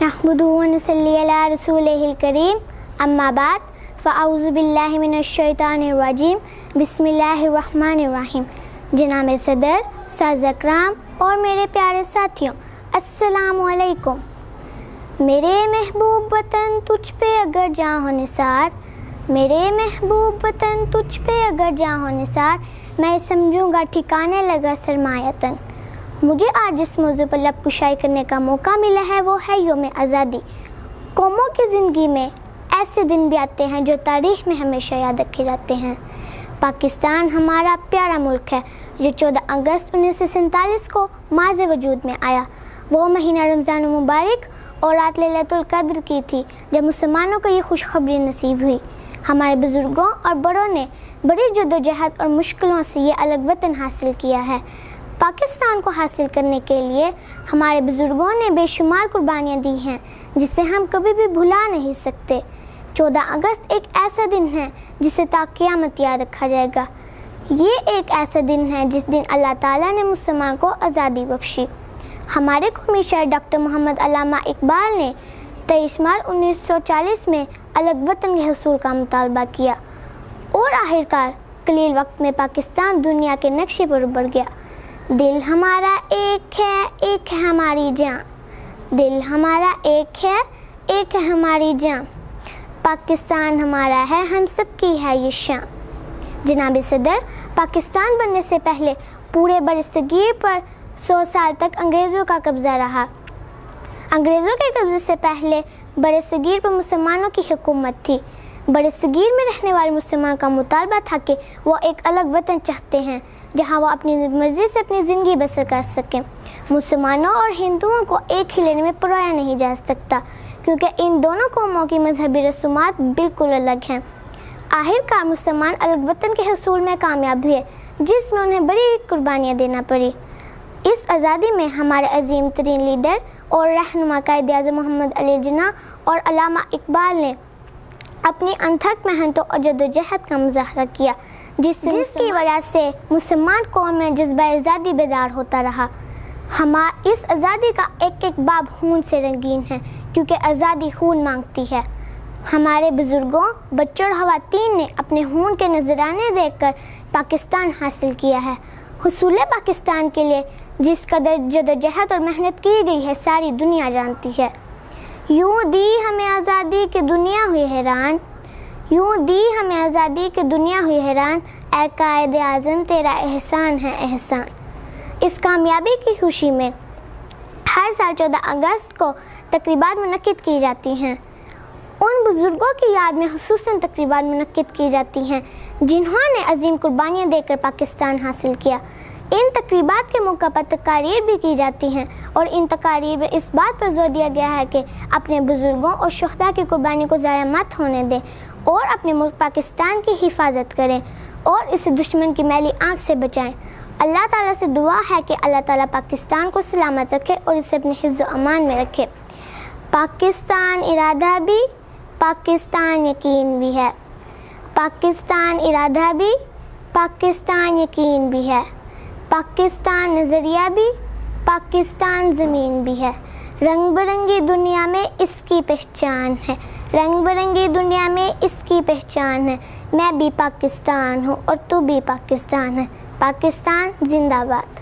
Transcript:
नहमदुहु व नसल्ली अला रसूलिहिल करीम अम्मा बाद फ़अऊज़ु बिल्लाहि मिनश शैतानिर रजीम बिस्मिल्लाहिर रहमानिर रहीम। जनाब सदर, उस्ताद अकराम और मेरे प्यारे साथियों, अस्सलामु अलैकुम। मेरे महबूब वतन तुझ पे अगर जां हो निसार, मेरे महबूब वतन तुझ पे अगर जां हो निसार, मैं समझूंगा ठिकाने लगा सरमायतन। मुझे आज जिस मौजू पर लब कुशाई करने का मौका मिला है वो है यौम आज़ादी। कौमों की ज़िंदगी में ऐसे दिन भी आते हैं जो तारीख़ में हमेशा याद रखे जाते हैं। पाकिस्तान हमारा प्यारा मुल्क है जो 14 अगस्त 1947 को माज़ वजूद में आया। वो महीना रमज़ान मुबारक और रात लैलतुल क़द्र की थी जब मुसलमानों को ये खुशखबरी नसीब हुई। हमारे बुज़ुर्गों और बड़ों ने बड़ी जद्दोजहद और मुश्किलों से ये अलग वतन हासिल किया है। पाकिस्तान को हासिल करने के लिए हमारे बुज़ुर्गों ने बेशुमार कुर्बानियाँ दी हैं जिसे हम कभी भी भुला नहीं सकते। 14 अगस्त एक ऐसा दिन है जिसे ता क़यामत याद रखा जाएगा। ये एक ऐसा दिन है जिस दिन अल्लाह ताला ने मुसलमान को आज़ादी बख्शी। हमारे कौमी शायर डॉक्टर मोहम्मद अल्लामा इकबाल ने 23 मार्च 1940 में अलग वतन के हसूल का मुतालबा किया और आखिरकार कलील वक्त में पाकिस्तान दुनिया के नक्शे पर उभर गया। दिल हमारा एक है हमारी जान, दिल हमारा एक है हमारी जान, पाकिस्तान हमारा है हम सब की है ये शान। जनाब सदर, पाकिस्तान बनने से पहले पूरे बरसगीर पर 100 साल तक अंग्रेज़ों का कब्ज़ा रहा। अंग्रेज़ों के कब्ज़े से पहले बरसगीर पर मुसलमानों की हुकूमत थी। बरसगीर में रहने वाले मुसलमान का मुतालबा था कि वो एक अलग वतन चाहते हैं जहाँ वो अपनी मर्ज़ी से अपनी ज़िंदगी बसर कर सकें। मुसलमानों और हिंदुओं को एक ही लेने में परोया नहीं जा सकता क्योंकि इन दोनों कौमों की मजहबी रसूमात बिल्कुल अलग हैं। आखिरकार मुसलमान अलग वतन के हसूल में कामयाब हुए जिसमें उन्हें बड़ी कुर्बानियाँ देना पड़ी। इस आज़ादी में हमारे अजीम तरीन लीडर और रहनुमा कायद-ए-आज़म मोहम्मद अली जिन्ना और अल्लामा इकबाल ने अपनी अनथक मेहनतों और जद्दोजहद का मुज़ाहरा किया जिसकी वजह से मुसलमान कौम में जज्बा आज़ादी बेदार होता रहा। इस आज़ादी का एक एक बाब खून से रंगीन है क्योंकि आज़ादी खून मांगती है। हमारे बुज़ुर्गों, बच्चों और ख़वातीन ने अपने खून के नजराने देकर पाकिस्तान हासिल किया है। हुसूल पाकिस्तान के लिए जिस कदर जद्दोजहद और मेहनत की गई है सारी दुनिया जानती है। यूँ दी हमें आज़ादी कि दुनिया हुई हैरान, यूँ दी हमें आज़ादी कि दुनिया हुई हैरान, ऐ कायद-ए-आज़म तेरा एहसान है एहसान। इस कामयाबी की खुशी में हर साल 14 अगस्त को तकरीबात मुनक्किद की जाती हैं। उन बुज़ुर्गों की याद में खुसूसन तकरीबात मुनक्किद की जाती हैं जिन्होंने अजीम कुर्बानियाँ देकर पाकिस्तान हासिल किया। इन तकरीबात के मौका पर तकारीर भी की जाती हैं और इन तकारीर में इस बात पर जोर दिया गया है कि अपने बुज़ुर्गों और शुहदा की कुर्बानी को ज़ाया मत होने दें और अपने मुल्क पाकिस्तान की हिफाजत करें और इसे दुश्मन की मैली आँख से बचाएं। अल्लाह ताला से दुआ है कि अल्लाह ताला पाकिस्तान को सलामत रखे और इसे अपने हिफ्ज़ व अमान में रखे। पाकिस्तान इरादा भी, पाकिस्तान यकीन भी है। पाकिस्तान इरादा भी, पाकिस्तान यकीन भी है। पाकिस्तान नज़रिया भी, पाकिस्तान ज़मीन भी है। रंग बिरंगी दुनिया में इसकी पहचान है, रंग बिरंगी दुनिया में इसकी पहचान है। मैं भी पाकिस्तान हूँ और तू भी पाकिस्तान है। पाकिस्तान जिंदाबाद।